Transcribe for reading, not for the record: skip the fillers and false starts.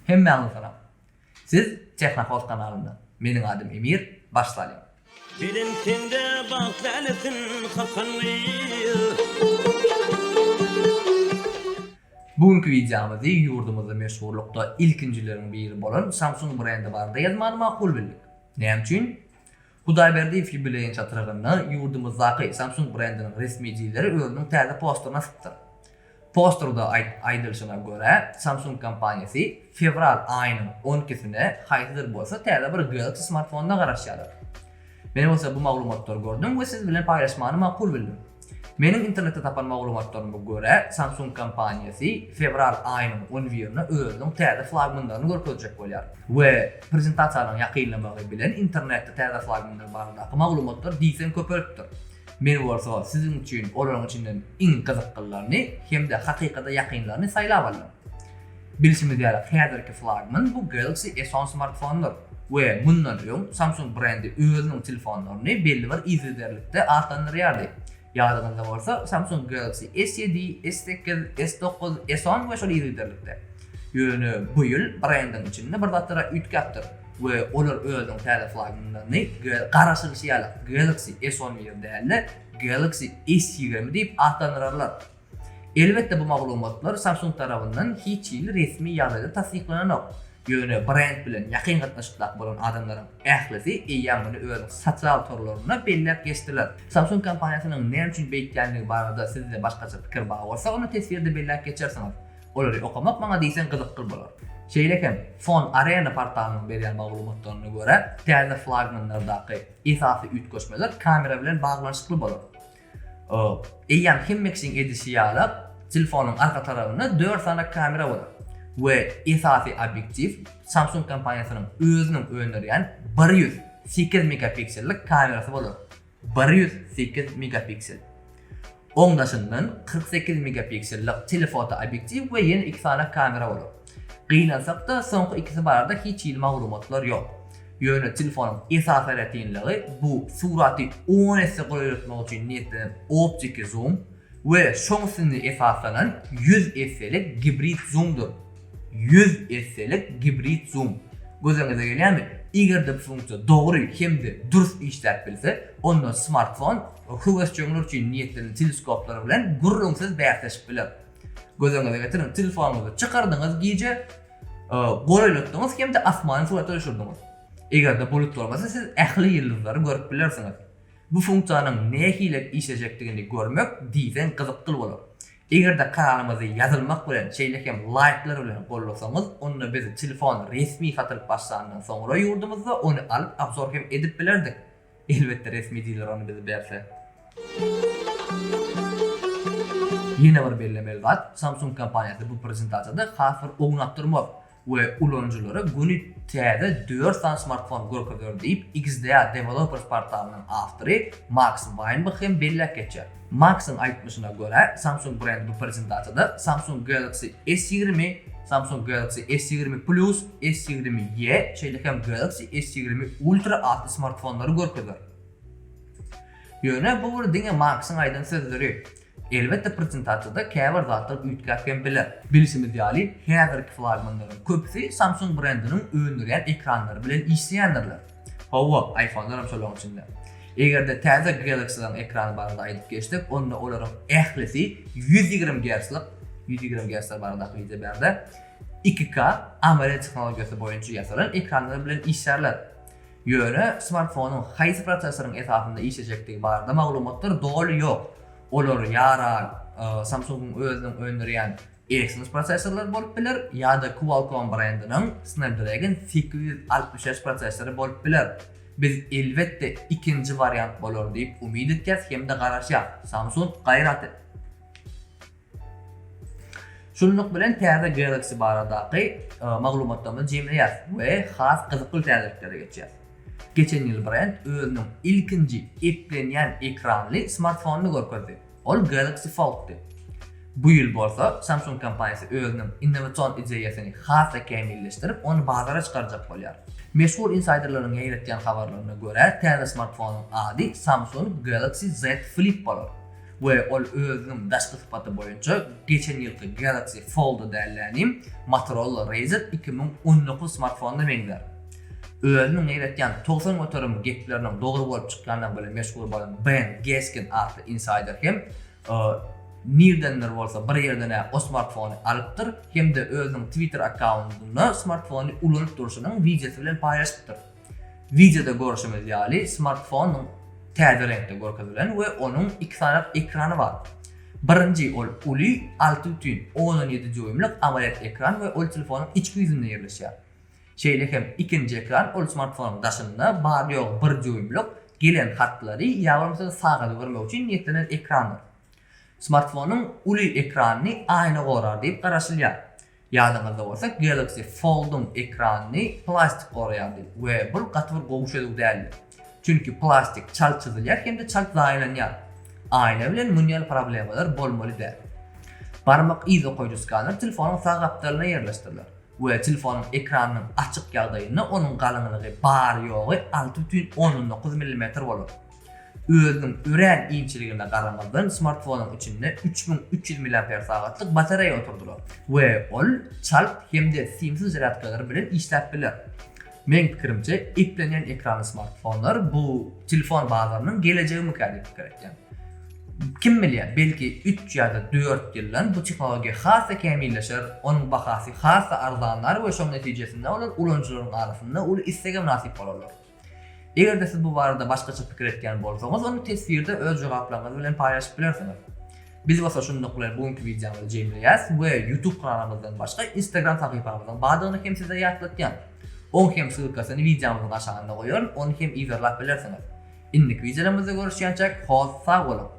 Hemmäňiz salam. Siz Texnofos kanalında. Meniň adym Emir, başlaýar. Bilintinde baklaletin kakanlıyı. Bugünkü videomuzda yurdumuzda meşhurlukda ilkinjilerin biri bolan Samsung brendi barada ýazmany makul bildik. Näme üçin? Hudaýberdi jubileýin çatyrygyna yurdumuzdaky Samsung brendiniň resmijileri özüniň täze posteryna asdyr. Posterda aýdylyşyna görä Samsung kompaniýasy fevral aýynyň 12-sine haýsydyr bolsa täze bir Galaxy smartfonuna garaşýarlar. Men bolsa bu maglumatlary gördüm we siz bilen paýlaşmany makul bildim. Meniň internetde tapan maglumatlaryma görä Samsung kompaniýasy fevral aýynyň 11-ine özüniň täze flagmanlaryny görkezjek bolýar. We prezentasiýanyň ýakynlamagy bilen internetde täze flagmanlar baradaky maglumatlar diýsen köpelipdir. Men bolsa sizin üçin olaryň içinden iň gyzyklylaryny hemde hakykata ýakynlaryny saýlap aldım. Bilişimiz ýaly häzirki flagman bu Galaxy S10 smartfondur. We mundan öň Samsung brendi özüniň telefonlaryny belli bir izlederlikde artandyrýardy. Ýadyňyzda bolsa Samsung Galaxy S7, S8, S9, S10 we şol izlederlikde. Ýöne bu ýyl brendiň içinde bir datara ütkapdyr. We olar özüniň täze flagmanlaryny garaşylyşy ýaly Galaxy S10 ýerinde Galaxy S20 diýip atandyrarlar. Elbetde bu maglumatlar Samsung tarapyndan hiç ýyl resmi ýazyda tasdiklanan. Ýöne brend bilen ýakyn gatnaşyklak bolan adamlaryň ählisi eýýamyny özüň sosial torlaryna belläp geçdiler. Samsung kompaniýasynyň näme üçin beýtgenligi barada sizde başgaça pikir bar bolsa, onu tesirde belläp geçersiňiz. Olary okamak maňa diýsen gyzykly bolar. Şeýlekem, Phone Arena portalynyň berýän maglumatlaryna görä, täze flagmanlardaky esasy ütköşmeler kamera bilen baglanyşykly bolar. Eýýam hemmeksin edişi ýaly telefonyň arka tarabyna 4 sana kamera bolar. We esasy obyektiv Samsung kompaniýasynyň özüniň öňdürýän 108 megapiksellik kamerasy bolar. 108 megapiksel. Oňdaşyndan 48 megapiksellik telefoto obyektiv we ýene 2 sana kamera bolar. Gynansak da soňky ikisi barada hiç ýyl maglumatlar ýok. Ýöne telefonyň esas ratinligi bu suraty 10 esse goýulmak üçin niýetlenen optik zoom we şoňsyny esaslanan 100 esselik hibrid zoomdur. 100 esselik hibrid zoom. Gözüňize gelýärmi? Eger de bu funksiýa dogry hemde durust işläp bilse, onda smartfon howasçylar üçin niýetlenen teleskoplar bilen gurrunsyz bäherleşip biler. Gözüňize getirin, telefonuňyzy çykardyňyz giýje, goýulatdyňyz hemde asmany suratda düşürdiňiz. Eger de bulut bolmasa siz ähli ýyldızlary görüp bilersiňiz. Bu funksiýanyň nähile işlejekdigini görmek diýsen gyzykly bolar. Eger de kanalymyzy ýazylmak bilen şeýlekem like'lar bilen gollasaňyz, onda biz telefon resmi satylyp başlandan soňra ýurdumyzda onu alyp absorb hem edip bilerdik. Elbetde resmi diýler onu bize berse. Ýene bir bellemeli zat, Samsung kompaniýasy bu prezentasiýada has bir oňatdyrmak we ulanjylara güni täze 4 san smartfon görkezýär diýip XDA Developers portalynyň awtory Max Weinbach hem belläp geçer. Max'ın aýtmyşyna görä Samsung brendi bu prezentasiýada Samsung Galaxy S20, Samsung Galaxy S20 Plus, S20y, şeýlekem Galaxy S20 Ultra adly smartfonlary görkezýär. Ýöne bu bir diňe Max'ın aýdan sözleri. Elbetde prezentasiýada käbir zatlar üýtgäpken biler. Bilişimiz ýaly häzirki flagmanlaryň köpüsi Samsung brendiniň öňdürýän ekranlary bilen işleýändirler. Hawa, iPhone'lar hem şolaryň içinde. Eger de täze Galaxy'dan ekrany barada aýdyp geçdik, onda olaryň ählisi 120 Hz baradaky video berde 2K AMOLED tehnologiýasy boýunça ýasalan ekranlar bilen işlerler. Ýöne smartfonuň haýsy prosesoryň esasynda işlejekdigi barada maglumatlar dogry ýok. Olar ýara Samsung'un özüniň öňdürýän Exynos prosesorlar bolup biler, ýa-da Qualcomm brendiniň Snapdragon 865 prosesory bolup biler. Biz elbetde ikinci variant bolar diýip umyd etýäs hemde garaşýar. Samsung gaýraty. Şunluk bilen täze Galaxy baradaky maglumatlarymyzy jemleýär we has gyzykly täzelliklere geçýär. Geçen ýyl brend özüniň ilkinji eplenýän ekranly smartfonuny görkezdi. Ol Galaxy Fold'dy. Bu ýyl bolsa Samsung kompaniýasy özüniň innovatsion ideýasyny hasa kämilleşdirip onu bazara çykarjak bolýar. Meşhur insiderlaryň ýeretýän habarlaryna görä, täze smartfonuň ady Samsung Galaxy Z Flip bolar. we ol özüň daşky sypaty boýunça geçen ýylky Galaxy Fold dälinim Motorola Razr 2019 smartfonuna meňler. Özüň eýletýän 90 motorum gepleriniň dogry bolup çykkandan bilen meşgul bolan Ben Gaskin adly insider hem nerdendir bolsa bir ýerden o smartfony alypdyr hem de özüň Twitter akkauntynda smartfony ulanyp duruşynyň videosy bilen paýaşypdyr. Videoda görüşimiz ýaly smartfonyň täze renkde görkezelen we onuň iki tarap ekrany bar. Birinji ol uly 6.17 düýmlik AMOLED ekran we ol telefonyň içki ýüzünde ýerleşýär. Şeýle hem ikinji ekran ol smartfonyň daşynda bar ýok 1 düýmlik gelen hatlary ýa-da sağa görmek üçin ýetlenen ekranlar. Smartfonyň uly ekranyny aýna gorar diýip garaşylýar. Ýadyňyzda bolsa Galaxy Fold'un ekranyny plastik goraýardy we bu gatyr gowuşadyk däl. Çünki plastik çalk çizilýär hem de çalk zaýlanýar. Aýna bilen munyal problemler bolmaly däl. Barmak izi goýucu skaner telefonyň sağ gapdalyna ýerleşdirilir we telefonyň ekranynyň açyk ýagdaýynda onun galynlygy bar ýogy 6.19 mm bolar. Özüň ören inçiligine garamadan smartfonyň içinde 3300 mAh batareýa oturdular we ol çalk hem de simsiz zaryadkalar bilen işläp biler. Men pikirimçe iplenýän ekranly smartfonlar bu telefon bazarynyň gelejegi mükemmel gerekýän. Kim bilýär, belki 3 ýa-da 4 ýyldan bu tehnologiýa hassa kämilleşer, onuň bahasy hassa arzanlar we şoň netijesinde olar ulanjylaryň arasynda ol istegem nasip bolarlar. Eger de siz bu barada başgaça pikir etken bolsaňyz, onu tesbirde öz jogaplaryňyz bilen paýaşyp bilersiňiz. Biz bolsa şundaklar bugünkü videomyzda jemleýäs we YouTube kanalymyzdan başga Instagram sahypamyzyň badygyny hem size ýatlatýan. On hem sylkasyny videomyzyň aşagynda goýaryn, onu hem izlap bilersiňiz. Indiki videomyzda görüşýänçek, hoş sag bolun.